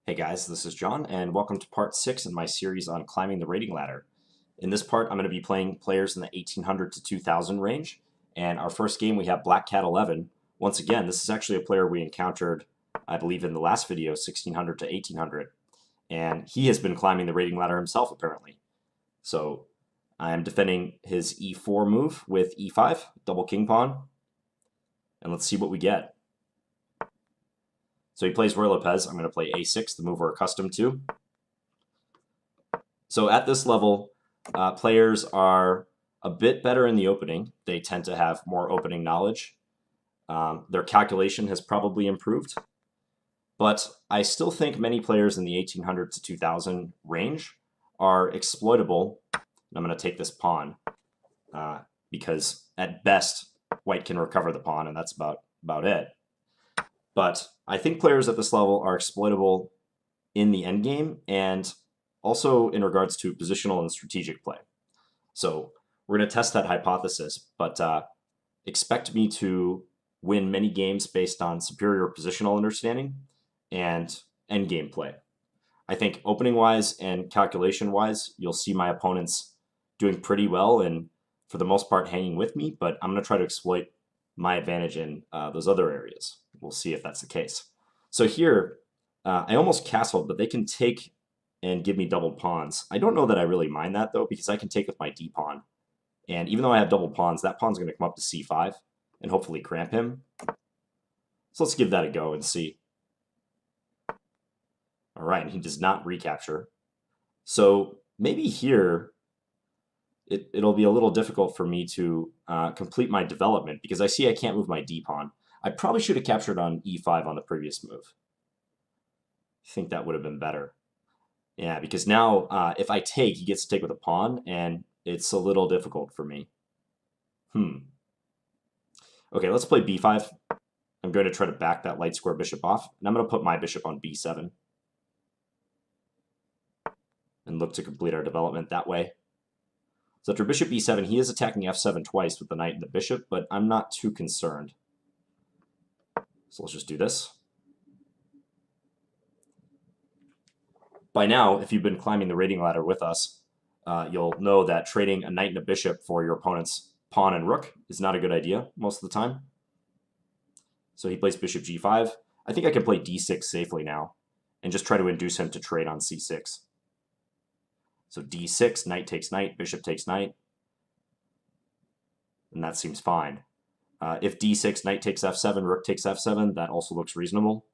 Hey guys, this is John, and welcome to part 6 in my series on climbing the rating ladder. In this part, I'm going to be playing players in the 1800 to 2000 range, and our first game we have Black Cat 11. Once again, this is actually a player we encountered, I believe, in the last video, 1600 to 1800, and he has been climbing the rating ladder himself, apparently. So I am defending his e4 move with e5, double king pawn, and let's see what we get. So he plays Ruy Lopez. I'm going to play a6, the move we're accustomed to. So at this level, players are a bit better in the opening. They tend to have more opening knowledge. Their calculation has probably improved. But I still think many players in the 1800 to 2000 range are exploitable. And I'm going to take this pawn because at best, white can recover the pawn, and that's about it. But I think players at this level are exploitable in the endgame and also in regards to positional and strategic play. So we're going to test that hypothesis, but expect me to win many games based on superior positional understanding and endgame play. I think opening-wise and calculation-wise, you'll see my opponents doing pretty well and for the most part hanging with me, but I'm going to try to exploit my advantage in those other areas. We'll see if that's the case. So here, I almost castled, but they can take and give me doubled pawns. I don't know that I really mind that, though, because I can take with my d-pawn. And even though I have double pawns, that pawn's going to come up to c5 and hopefully cramp him. So let's give that a go and see. All right, and he does not recapture. So maybe here, it'll be a little difficult for me to complete my development because I see I can't move my d-pawn. I probably should have captured on e5 on the previous move. I think that would have been better. Yeah, because now if I take, he gets to take with a pawn, and it's a little difficult for me. Okay, let's play b5. I'm going to try to back that light square bishop off, and I'm going to put my bishop on b7 and look to complete our development that way. So after bishop b7, he is attacking f7 twice with the knight and the bishop, but I'm not too concerned. So let's just do this. By now, if you've been climbing the rating ladder with us, you'll know that trading a knight and a bishop for your opponent's pawn and rook is not a good idea most of the time. So he plays bishop g5. I think I can play d6 safely now and just try to induce him to trade on c6. So d6, knight takes knight, bishop takes knight, and that seems fine. If d6, knight takes f7, rook takes f7, that also looks reasonable.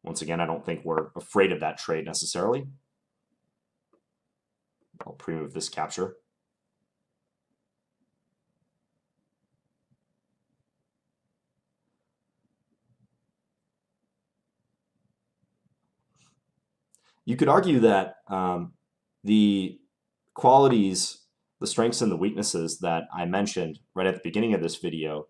Once again, I don't think we're afraid of that trade necessarily. I'll pre-move this capture. You could argue that the qualities, the strengths and the weaknesses that I mentioned right at the beginning of this video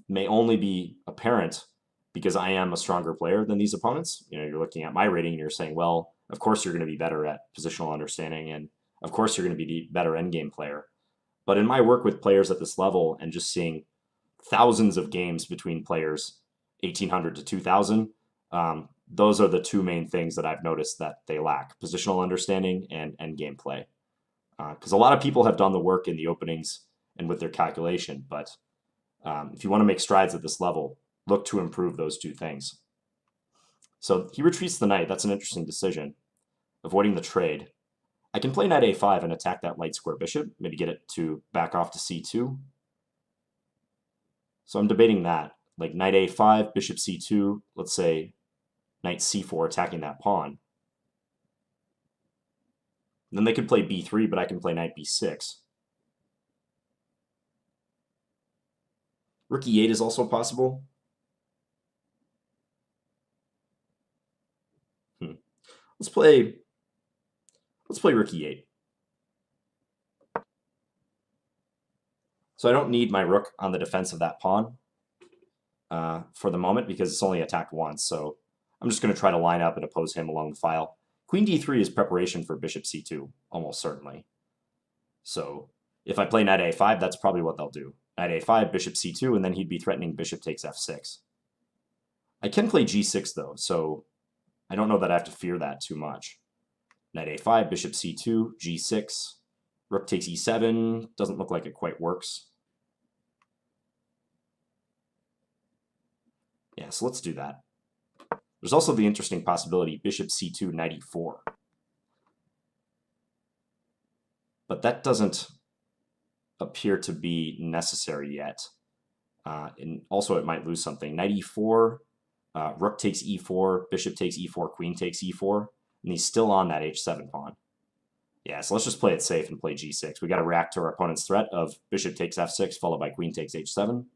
may only be apparent because I am a stronger player than these opponents. You know, you're looking at my rating and you're saying, well, of course you're going to be better at positional understanding, and of course you're going to be the better endgame player. But in my work with players at this level and just seeing thousands of games between players, 1800 to 2000, those are the two main things that I've noticed that they lack: positional understanding and endgame play. Because a lot of people have done the work in the openings and with their calculation, but if you want to make strides at this level, look to improve those two things. So he retreats the knight. That's an interesting decision, avoiding the trade. I can play knight a5 and attack that light square bishop, maybe get it to back off to c2. So I'm debating that, like knight a5, bishop c2, let's say knight c4 attacking that pawn. Then they could play b3, but I can play knight b6. Rook e8 is also possible. Let's play rook e8. So I don't need my rook on the defense of that pawn for the moment because it's only attacked once. So I'm just going to try to line up and oppose him along the file. Queen d3 is preparation for bishop c2, almost certainly. So if I play knight a5, that's probably what they'll do. Knight a5, bishop c2, and then he'd be threatening bishop takes f6. I can play g6, though, so I don't know that I have to fear that too much. Knight a5, bishop c2, g6, rook takes e7. Doesn't look like it quite works. Yeah, so let's do that. There's also the interesting possibility bishop c2, knight e4. But that doesn't appear to be necessary yet. And also it might lose something. Knight e4, rook takes e4, bishop takes e4, queen takes e4, and he's still on that h7 pawn. Yeah, so let's just play it safe and play g6. We got to react to our opponent's threat of bishop takes f6 followed by queen takes h7, and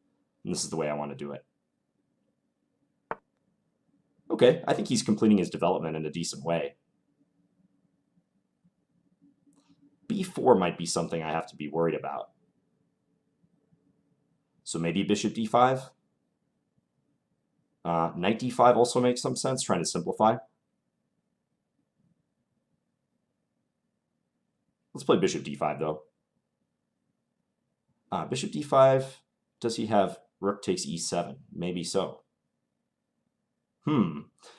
this is the way I want to do it. Okay, I think he's completing his development in a decent way. b4 might be something I have to be worried about. So maybe bishop d5. Knight d5 also makes some sense, trying to simplify. Let's play bishop d5, though. Bishop d5, does he have rook takes e7? Maybe so.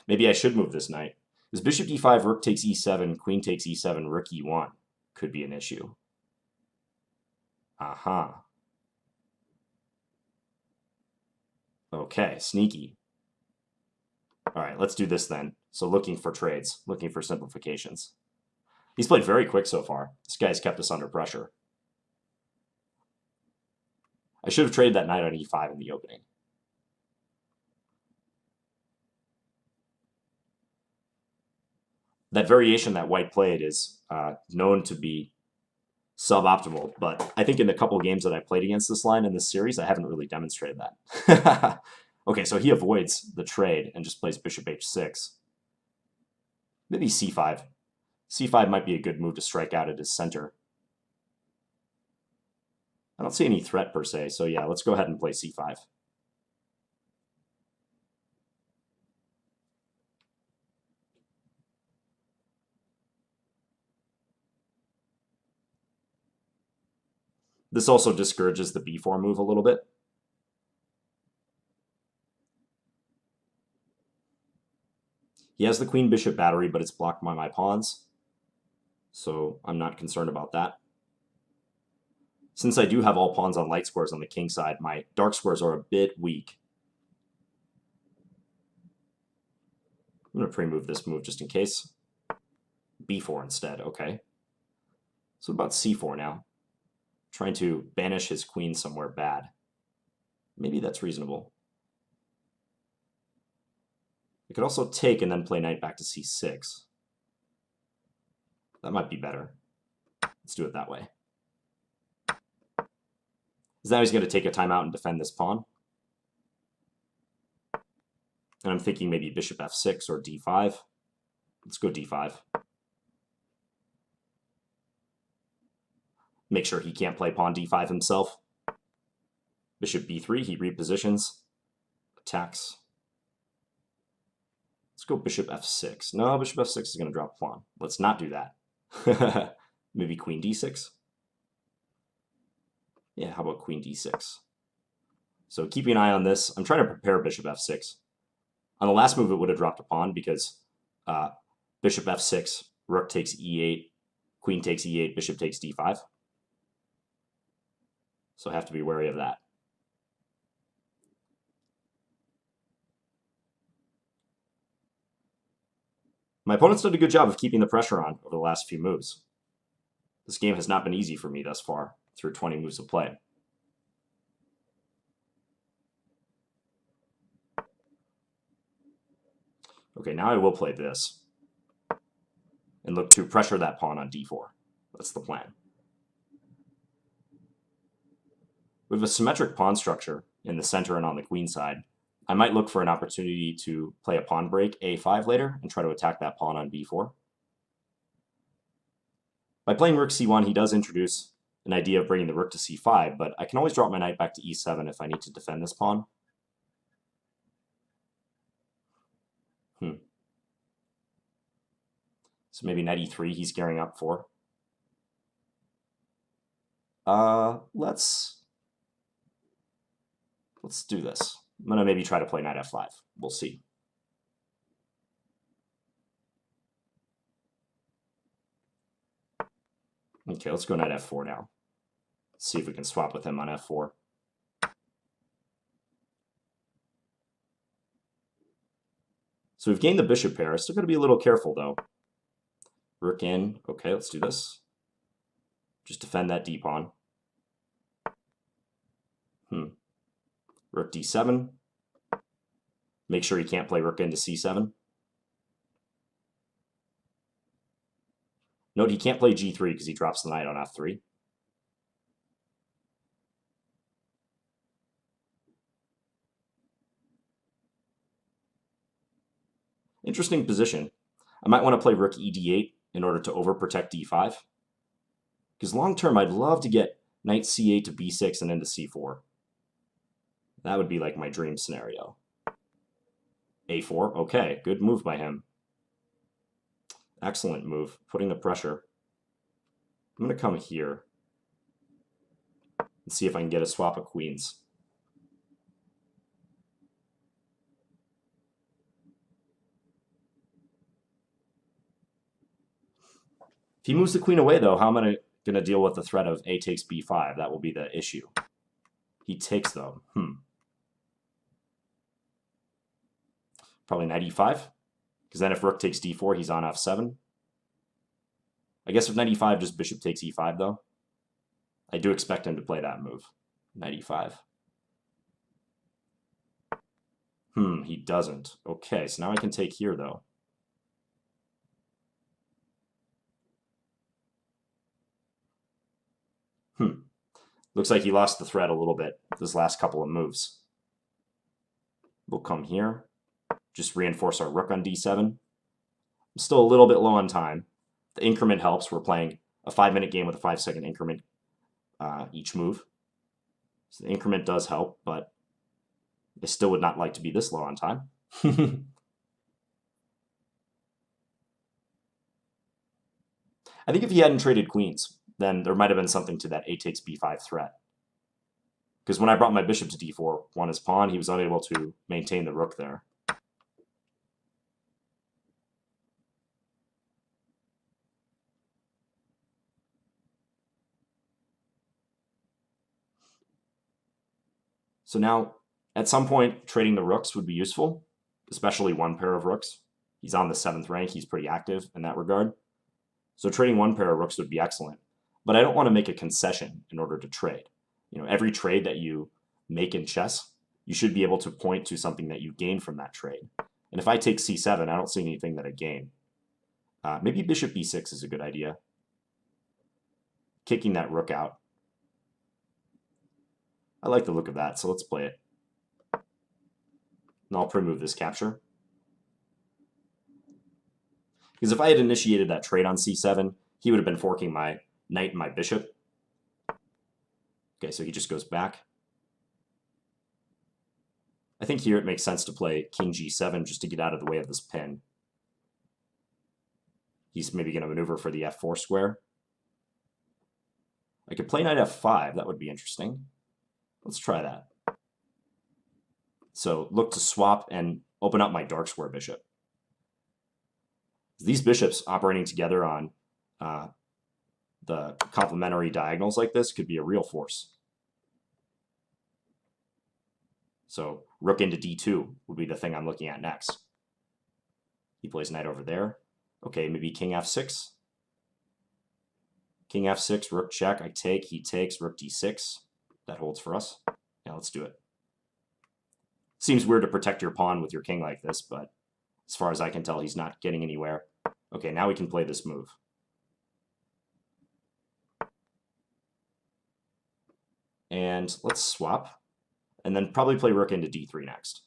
Maybe I should move this knight. Because bishop d5, rook takes e7, queen takes e7, rook e1 could be an issue. Aha. Okay, sneaky. All right, let's do this then. So looking for trades, looking for simplifications. He's played very quick so far. This guy's kept us under pressure. I should have traded that knight on e5 in the opening. That variation that white played is known to be suboptimal, but I think in the couple games that I played against this line in this series, I haven't really demonstrated that. Okay, so he avoids the trade and just plays bishop h6. Maybe c5. c5 might be a good move to strike out at his center. I don't see any threat per se, so yeah, let's go ahead and play c5. This also discourages the b4 move a little bit. He has the queen-bishop battery, but it's blocked by my pawns, so I'm not concerned about that. Since I do have all pawns on light squares on the king side, my dark squares are a bit weak. I'm going to pre-move this move just in case. b4 instead, okay. So what about c4 now? Trying to banish his queen somewhere bad. Maybe that's reasonable. I could also take and then play knight back to c6. That might be better. Let's do it that way. Because now he's going to take a timeout and defend this pawn. And I'm thinking maybe bishop f6 or d5. Let's go d5. Make sure he can't play pawn d5 himself. Bishop b3, he repositions. Attacks. Let's go bishop f6. No, bishop f6 is going to drop a pawn. Let's not do that. Maybe queen d6. Yeah, how about queen d6? So keeping an eye on this. I'm trying to prepare bishop f6. On the last move, it would have dropped a pawn because bishop f6, rook takes e8, queen takes e8, bishop takes d5. So I have to be wary of that. My opponent's done a good job of keeping the pressure on over the last few moves. This game has not been easy for me thus far through 20 moves of play. Okay, now I will play this and look to pressure that pawn on d4. That's the plan. We have a symmetric pawn structure in the center and on the queen side. I might look for an opportunity to play a pawn break a5 later and try to attack that pawn on b4. By playing rook c1, he does introduce an idea of bringing the rook to c5, but I can always drop my knight back to e7 if I need to defend this pawn. So maybe knight e3 he's gearing up for. Let's do this. I'm going to maybe try to play knight f5. We'll see. Okay, let's go knight f4 now. See if we can swap with him on f4. So we've gained the bishop pair. Still got to be a little careful, though. Rook in. Okay, let's do this. Just defend that d-pawn. Rook d7. Make sure he can't play rook into c7. Note he can't play g3 because he drops the knight on f3. Interesting position. I might want to play rook ed8 in order to overprotect d5. Because long term, I'd love to get knight c8 to b6 and into c4. That would be like my dream scenario. a4, okay, good move by him. Excellent move, putting the pressure. I'm going to come here and see if I can get a swap of queens. If he moves the queen away, though, how am I going to deal with the threat of a takes b5? That will be the issue. He takes, though. Probably knight e5, because then if rook takes d4, he's on f7. I guess if knight e5, just bishop takes e5, though. I do expect him to play that move, knight e5. He doesn't. Okay, so now I can take here, though. Looks like he lost the thread a little bit this last couple of moves. We'll come here. Just reinforce our rook on d7. I'm still a little bit low on time. The increment helps. We're playing a 5-minute game with a 5-second increment each move. So the increment does help, but I still would not like to be this low on time. I think if he hadn't traded queens, then there might have been something to that a takes b5 threat. Because when I brought my bishop to d4, won his pawn, he was unable to maintain the rook there. So now, at some point, trading the rooks would be useful, especially one pair of rooks. He's on the 7th rank. He's pretty active in that regard. So trading one pair of rooks would be excellent. But I don't want to make a concession in order to trade. Every trade that you make in chess, you should be able to point to something that you gain from that trade. And if I take c7, I don't see anything that I gain. Maybe bishop b6 is a good idea. Kicking that rook out. I like the look of that, so let's play it. And I'll pre-move this capture. Because if I had initiated that trade on c7, he would have been forking my knight and my bishop. Okay, so he just goes back. I think here it makes sense to play king g7 just to get out of the way of this pin. He's maybe going to maneuver for the f4 square. I could play knight f5. That would be interesting. Let's try that. So look to swap and open up my dark square bishop. These bishops operating together on the complementary diagonals like this could be a real force. So rook into d2 would be the thing I'm looking at next. He plays knight over there. Okay, maybe king f6. King f6, rook check, I take, he takes, rook d6. That holds for us. Yeah, let's do it. Seems weird to protect your pawn with your king like this, but as far as I can tell, he's not getting anywhere. Okay, now we can play this move. And let's swap, and then probably play rook into d3 next.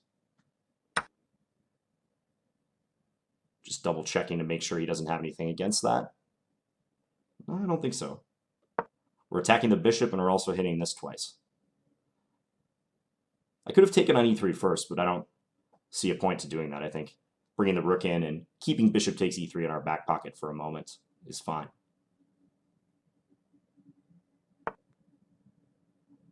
Just double checking to make sure he doesn't have anything against that. No, I don't think so. We're attacking the bishop, and we're also hitting this twice. I could have taken on e3 first, but I don't see a point to doing that. I think bringing the rook in and keeping bishop takes e3 in our back pocket for a moment is fine.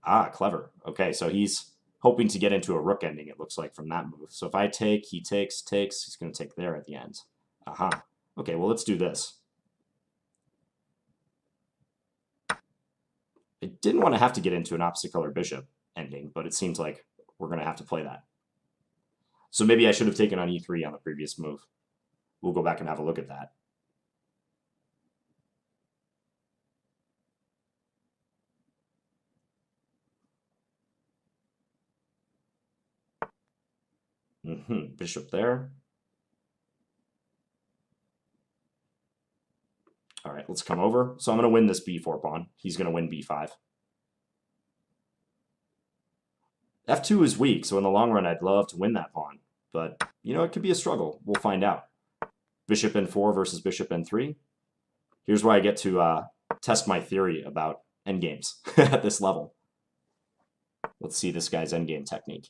Ah, clever. Okay, so he's hoping to get into a rook ending, it looks like, from that move. So if I take, he takes, he's going to take there at the end. Aha. Okay, well, let's do this. I didn't want to have to get into an opposite color bishop ending, but it seems like we're going to have to play that. So maybe I should have taken on e3 on the previous move. We'll go back and have a look at that. Bishop there. All right, let's come over. So I'm going to win this b4 pawn. He's going to win b5. f2 is weak, so in the long run, I'd love to win that pawn. But, you know, it could be a struggle. We'll find out. Bishop n4 versus bishop n3. Here's where I get to test my theory about endgames at this level. Let's see this guy's endgame technique.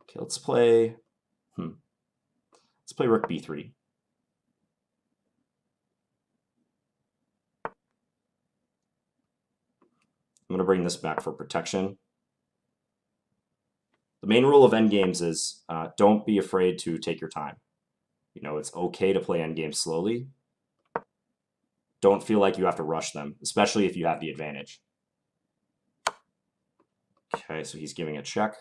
Okay, let's play rook b3. I'm going to bring this back for protection. The main rule of endgames is don't be afraid to take your time. You know, it's okay to play endgames slowly. Don't feel like you have to rush them, especially if you have the advantage. Okay, so he's giving a check.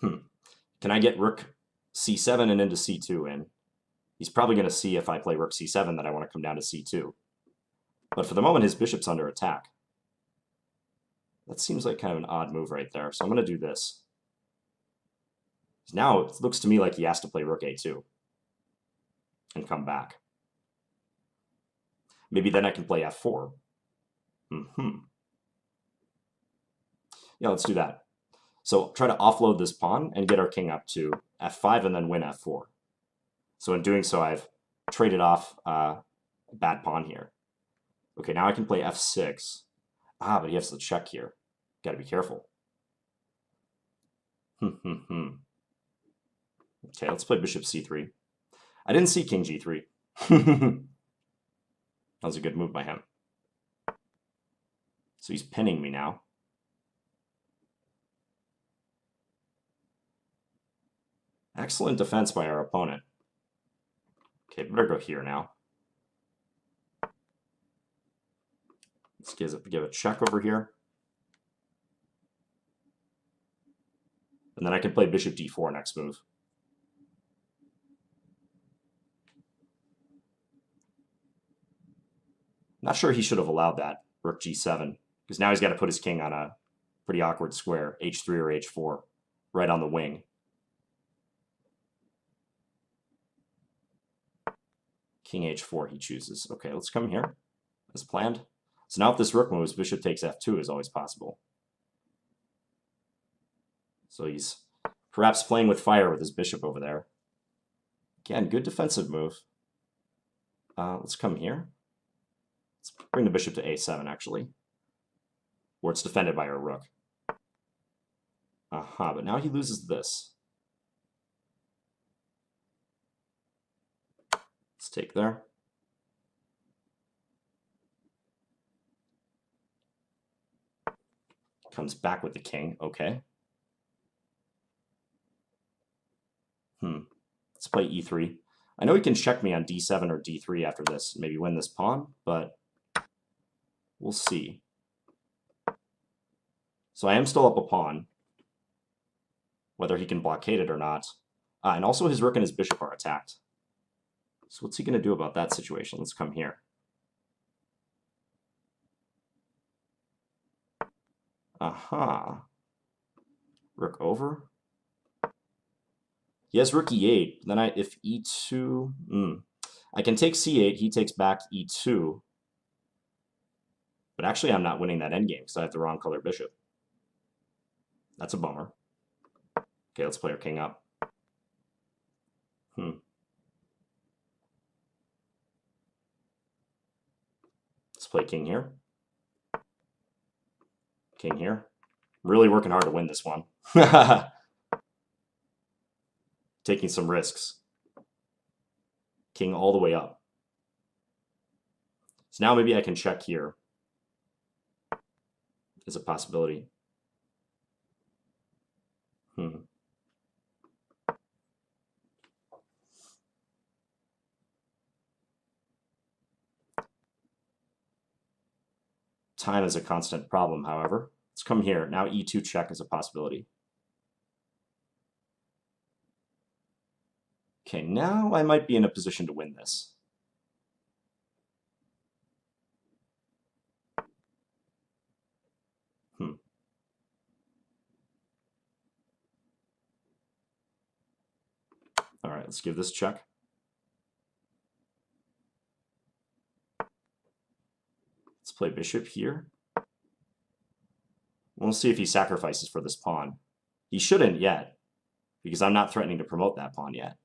Can I get rook c7 and into c2 in? He's probably going to see if I play rook c7 that I want to come down to c2. But for the moment, his bishop's under attack. That seems like kind of an odd move right there. So I'm going to do this. Now it looks to me like he has to play rook a2 and come back. Maybe then I can play f4. Yeah, let's do that. So try to offload this pawn and get our king up to f5 and then win f4. So in doing so, I've traded off a bad pawn here. Okay, now I can play f6. But he has to check here. Got to be careful. Okay, let's play bishop c3. I didn't see king g3. That was a good move by him. So he's pinning me now. Excellent defense by our opponent. Okay, better go here now. Let's give a check over here. And then I can play bishop d4 next move. Not sure he should have allowed that, rook g7, because now he's got to put his king on a pretty awkward square, h3 or h4, right on the wing. King h4 he chooses. Okay, let's come here, as planned. So now if this rook moves, bishop takes f2 is always possible. So he's perhaps playing with fire with his bishop over there. Again, good defensive move. Let's come here. Let's bring the bishop to a7, actually, where it's defended by our rook. But now he loses this. Let's take there. Comes back with the king. Okay. Let's play e3. I know he can check me on d7 or d3 after this, maybe win this pawn, but we'll see. So I am still up a pawn, whether he can blockade it or not. And also his rook and his bishop are attacked. So what's he going to do about that situation? Let's come here. Rook over. He has rook e8. Then if e2... I can take c8. He takes back e2. But actually, I'm not winning that endgame because I have the wrong color bishop. That's a bummer. Okay, let's play our king up. Let's play king here. King here. Really working hard to win this one. Taking some risks. King all the way up. So now maybe I can check here. Is a possibility. Time is a constant problem, however. Let's come here. Now e2 check is a possibility. Okay, now I might be in a position to win this. All right, let's give this a check. Let's play bishop here. We'll see if he sacrifices for this pawn. He shouldn't yet, because I'm not threatening to promote that pawn yet.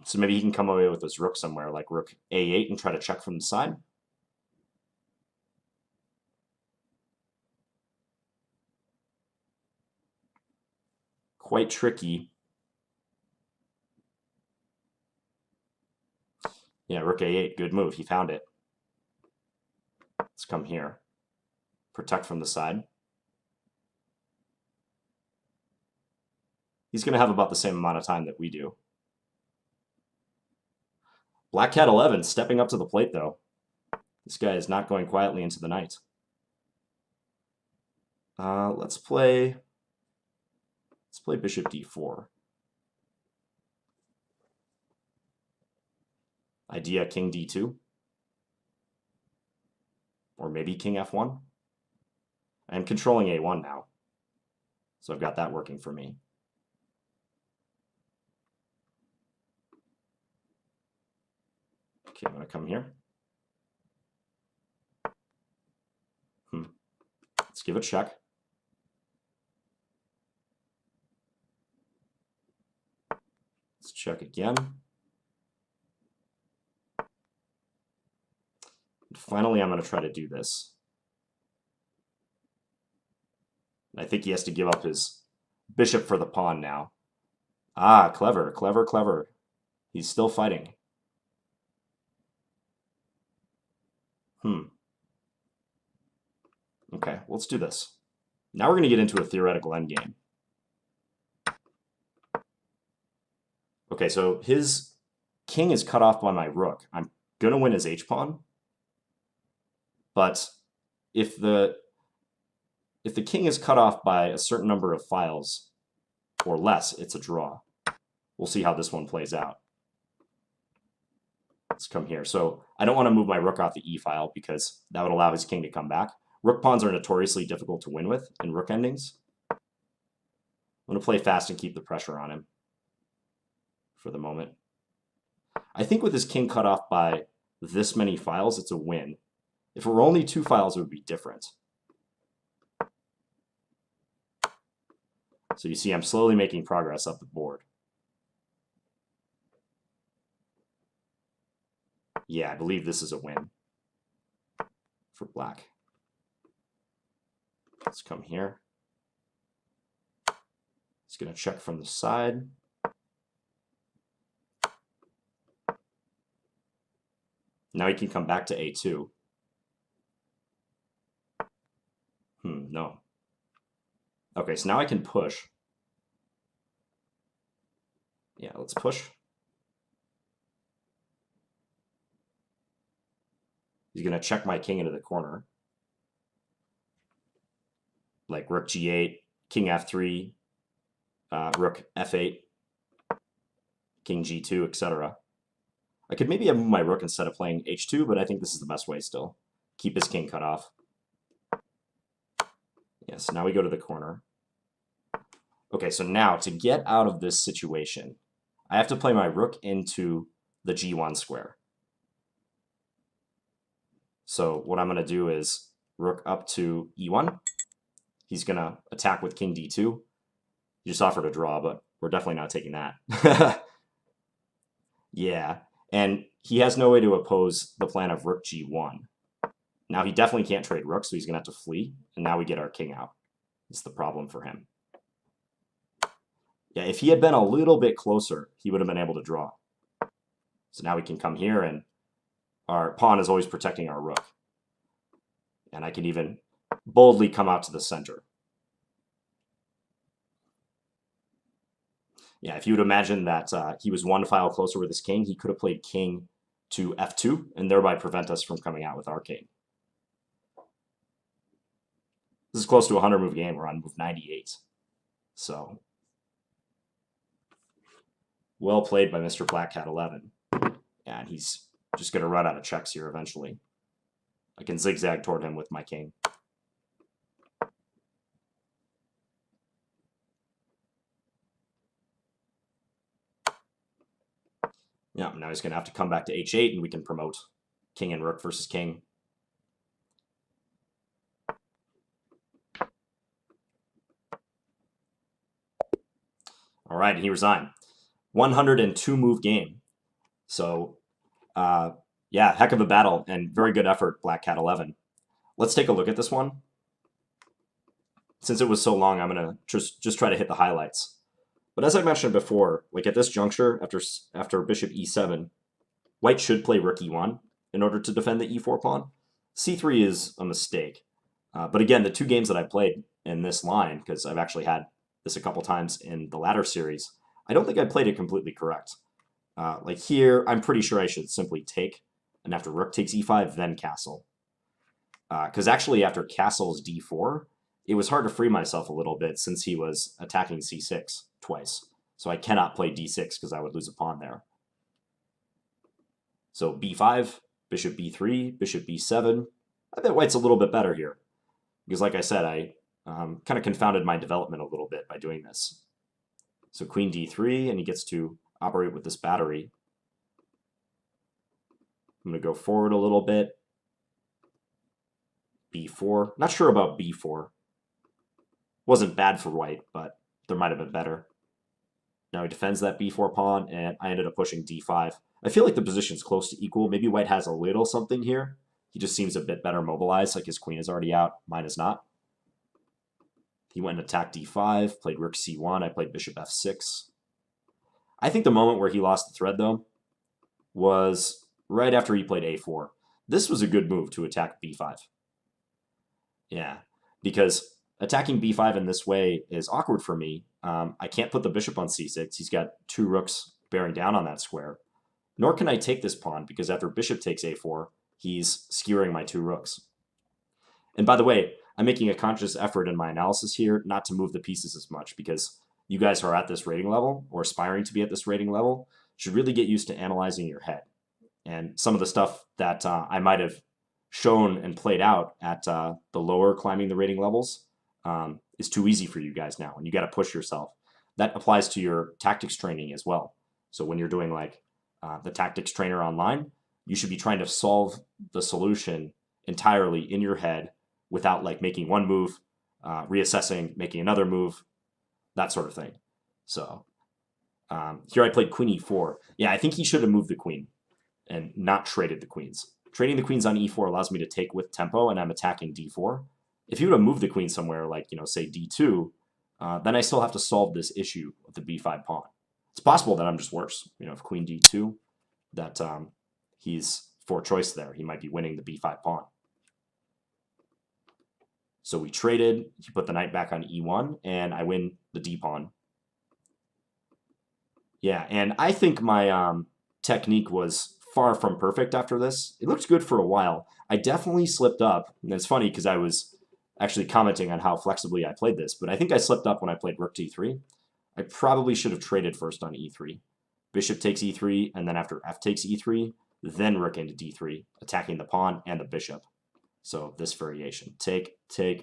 So maybe he can come away with this rook somewhere, like rook a8 and try to check from the side. Quite tricky. Yeah, rook a8, good move. He found it. Let's come here. Protect from the side. He's going to have about the same amount of time that we do. Black Cat 11 stepping up to the plate, though. This guy is not going quietly into the night. Let's play bishop d4. Idea king d2. Or maybe king f1. I'm controlling a1 now. So I've got that working for me. Okay, I'm going to come here. Let's give it a check. Let's check again. And finally, I'm going to try to do this. I think he has to give up his bishop for the pawn now. Ah, clever, clever, clever. He's still fighting. Okay, let's do this. Now we're going to get into a theoretical endgame. Okay, so his king is cut off by my rook. I'm going to win his h-pawn. But if the king is cut off by a certain number of files or less, it's a draw. We'll see how this one plays out. Let's come here. So I don't want to move my rook off the e file because that would allow his king to come back. Rook pawns are notoriously difficult to win with in rook endings. I'm going to play fast and keep the pressure on him for the moment. I think with his king cut off by this many files, it's a win. If it were only 2 files, it would be different. So you see I'm slowly making progress up the board. Yeah, I believe this is a win for black. Let's come here. He's going to check from the side. Now he can come back to a2. No. Okay, so now I can push. Yeah, let's push. He's going to check my king into the corner. Like rook g8, king f3, rook f8, king g2, etc. I could maybe have moved my rook instead of playing h2, but I think this is the best way still. Keep his king cut off. Yes, now we go to the corner. Okay, so now to get out of this situation, I have to play my rook into the g1 square. So what I'm going to do is rook up to e1. He's going to attack with king d2. He just offered a draw, but we're definitely not taking that. Yeah, and he has no way to oppose the plan of rook g1. Now he definitely can't trade rook, so he's going to have to flee, and now we get our king out. It's the problem for him. Yeah, if he had been a little bit closer, he would have been able to draw. So now we can come here, and our pawn is always protecting our rook. And I can even boldly come out to the center. Yeah, if you would imagine that he was one file closer with his king, he could have played king to f2 and thereby prevent us from coming out with our king. This is close to a 100-move game. We're on move 98. So, well played by Mr. Black Cat 11. Yeah, and he's just going to run out of checks here eventually. I can zigzag toward him with my king. Yeah, now he's going to have to come back to h8, and we can promote king and rook versus king. All right, and he resigned. 102-move game. So, yeah, heck of a battle and very good effort, Black Cat 11. Let's take a look at this one. Since it was so long, I'm going to just try to hit the highlights. But as I mentioned before, like at this juncture, after bishop e7, white should play rook e1 in order to defend the e4 pawn. c3 is a mistake. But again, the two games that I played in this line, because I've actually had this a couple times in the Ladder series, I don't think I played it completely correct. Like here, I'm pretty sure I should simply take, and after rook takes e5, then castle. Because actually after castles d4, it was hard to free myself a little bit since he was attacking c6 twice. So I cannot play d6 because I would lose a pawn there. So b5, bishop b3, bishop b7. I bet white's a little bit better here. Because like I said, I kind of confounded my development a little bit by doing this. So queen d3, and he gets to operate with this battery. I'm going to go forward a little bit. b4. Not sure about b4. Wasn't bad for white, but there might have been better. Now he defends that b4 pawn, and I ended up pushing d5. I feel like the position's close to equal. Maybe white has a little something here. He just seems a bit better mobilized, like his queen is already out. Mine is not. He went and attacked d5, played rook c1. I played bishop f6. I think the moment where he lost the thread, though, was right after he played a4. This was a good move to attack b5. Yeah, because attacking b5 in this way is awkward for me. I can't put the bishop on c6. He's got two rooks bearing down on that square. Nor can I take this pawn, because after bishop takes a4, he's skewering my two rooks. And by the way, I'm making a conscious effort in my analysis here not to move the pieces as much, because you guys who are at this rating level, or aspiring to be at this rating level, should really get used to analyzing your head. And some of the stuff that I might have shown and played out at the lower climbing the rating levels is too easy for you guys now, and you got to push yourself. That applies to your tactics training as well. So when you're doing like the tactics trainer online, you should be trying to solve the solution entirely in your head without like making one move, reassessing, making another move, that sort of thing. So here I played queen e4. Yeah, I think he should have moved the queen and not traded the queens. Trading the queens on e4 allows me to take with tempo, and I'm attacking d4. If you would have moved the queen somewhere like, say d2, then I still have to solve this issue of the b5 pawn. It's possible that I'm just worse. If queen d2, that he's for choice there. He might be winning the b5 pawn. So we traded. He put the knight back on e1, and I win the d pawn. Yeah, and I think my technique was far from perfect after this. It looked good for a while. I definitely slipped up, and it's funny because I was actually commenting on how flexibly I played this, but I think I slipped up when I played rook d3. I probably should have traded first on e3. Bishop takes e3, and then after f takes e3, then rook into d3, attacking the pawn and the bishop. So this variation. Take,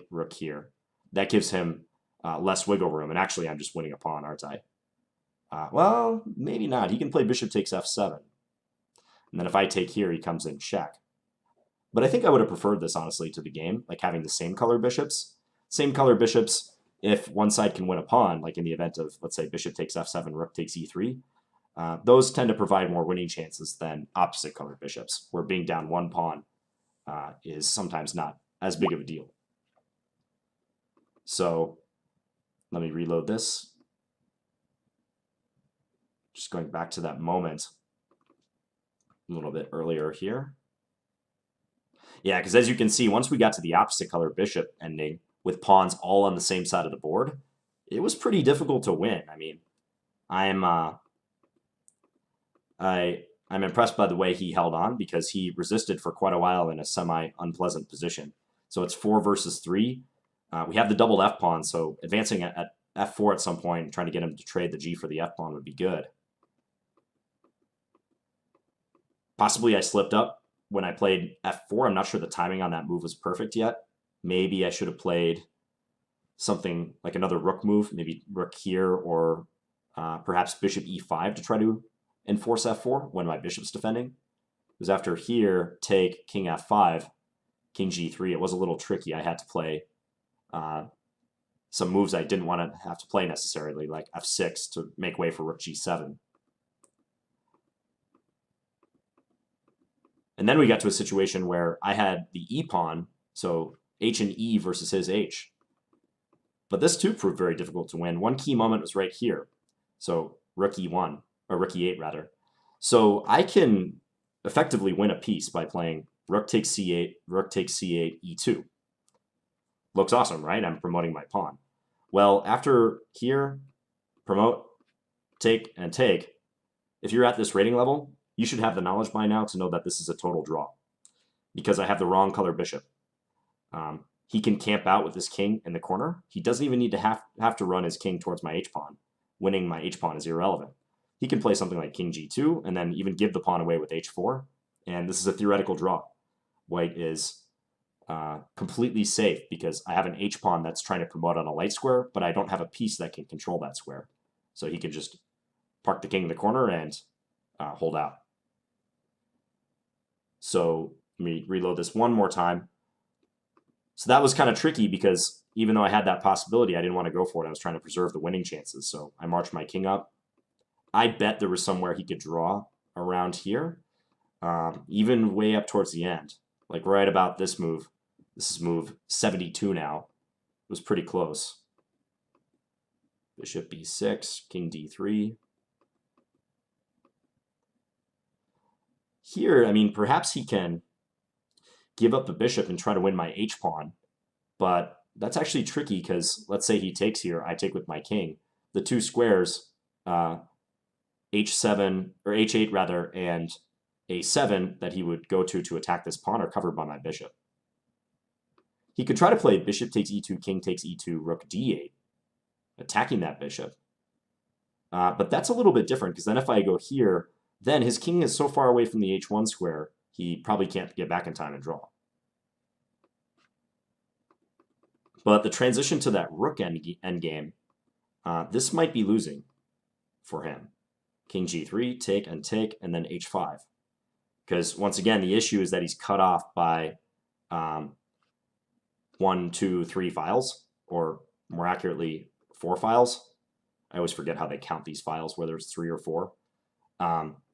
rook here. That gives him less wiggle room, and actually I'm just winning a pawn, aren't I? Well, maybe not. He can play bishop takes f7. And then if I take here, he comes in check. But I think I would have preferred this, honestly, to the game, like having the same color bishops. Same color bishops, if one side can win a pawn, like in the event of, let's say, bishop takes f7, rook takes e3, those tend to provide more winning chances than opposite colored bishops, where being down one pawn is sometimes not as big of a deal. So let me reload this. Just going back to that moment a little bit earlier here. Yeah, because as you can see, once we got to the opposite color bishop ending with pawns all on the same side of the board, it was pretty difficult to win. I mean, I'm impressed by the way he held on because he resisted for quite a while in a semi-unpleasant position. So it's 4 versus 3. We have the doubled F pawn, so advancing at F4 at some point and trying to get him to trade the G for the F pawn would be good. Possibly I slipped up when I played F4. I'm not sure the timing on that move was perfect yet. Maybe I should have played something like another rook move, maybe rook here, or perhaps bishop E5 to try to enforce F4 when my bishop's defending. Because after here, take king F5, king G3, it was a little tricky. I had to play some moves I didn't want to have to play necessarily, like F6 to make way for rook G7. And then we got to a situation where I had the E pawn, so H and E versus his H. But this too proved very difficult to win. One key moment was right here. So rook E1, or rook E8 rather. So I can effectively win a piece by playing rook takes C8, rook takes C8, E2. Looks awesome, right? I'm promoting my pawn. Well, after here, promote, take, and take, if you're at this rating level, you should have the knowledge by now to know that this is a total draw because I have the wrong color bishop. He can camp out with this king in the corner. He doesn't even need to have to run his king towards my h-pawn. Winning my h-pawn is irrelevant. He can play something like king g2 and then even give the pawn away with h4. And this is a theoretical draw. White is completely safe because I have an h-pawn that's trying to promote on a light square, but I don't have a piece that can control that square. So he can just park the king in the corner and hold out. So let me reload this one more time. So that was kind of tricky because even though I had that possibility, I didn't want to go for it. I was trying to preserve the winning chances. So I marched my king up. I bet there was somewhere he could draw around here, even way up towards the end. Like right about this move. This is move 72 now. It was pretty close. Bishop b6, king d3. Here, I mean, perhaps he can give up the bishop and try to win my h-pawn, but that's actually tricky because let's say he takes here, I take with my king. The two squares, h7 or h8 rather, and a7 that he would go to attack this pawn are covered by my bishop. He could try to play bishop takes e2, king takes e2, rook d8, attacking that bishop. But that's a little bit different because then if I go here, then his king is so far away from the h1 square, he probably can't get back in time and draw. But the transition to that rook endgame, this might be losing for him. King g3, take, and then h5. Because once again, the issue is that he's cut off by 1, 2, 3 files, or more accurately, 4 files. I always forget how they count these files, whether it's 3 or 4.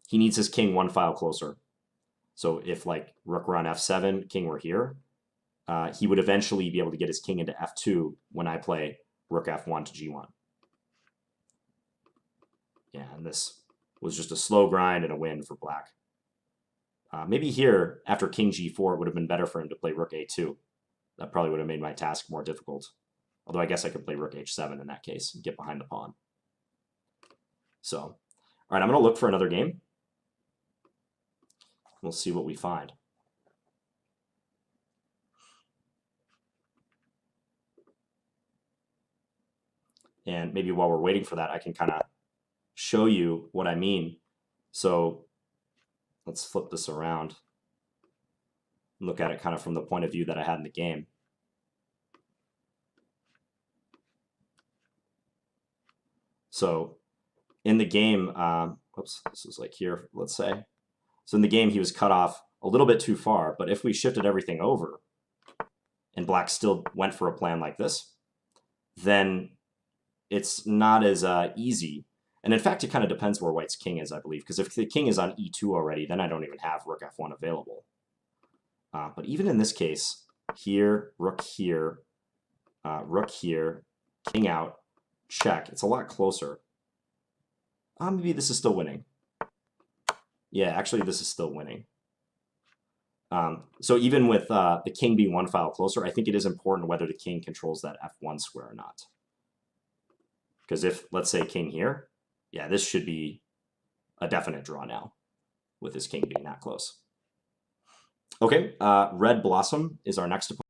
He needs his king 1 file closer. So if like rook were on f7, king were here, he would eventually be able to get his king into f2 when I play rook f1 to g1. Yeah, and this was just a slow grind and a win for black. Maybe here, after king g4, it would have been better for him to play rook a2. That probably would have made my task more difficult. Although I guess I could play rook h7 in that case and get behind the pawn. So, all right, I'm going to look for another game. We'll see what we find. And maybe while we're waiting for that, I can kind of show you what I mean. So let's flip this around and look at it kind of from the point of view that I had in the game. So in the game, whoops, this is like here, let's say. So in the game, he was cut off a little bit too far, but if we shifted everything over and black still went for a plan like this, then it's not as easy. And in fact, it kind of depends where white's king is, I believe, because if the king is on e2 already, then I don't even have rook f1 available. But even in this case, here, rook here, king out, check. It's a lot closer. Maybe this is still winning. Yeah, actually, this is still winning. So even with the king being 1 file closer, I think it is important whether the king controls that f1 square or not. Because if, let's say, king here, yeah, this should be a definite draw now, with his king being that close. Okay, Red Blossom is our next opponent.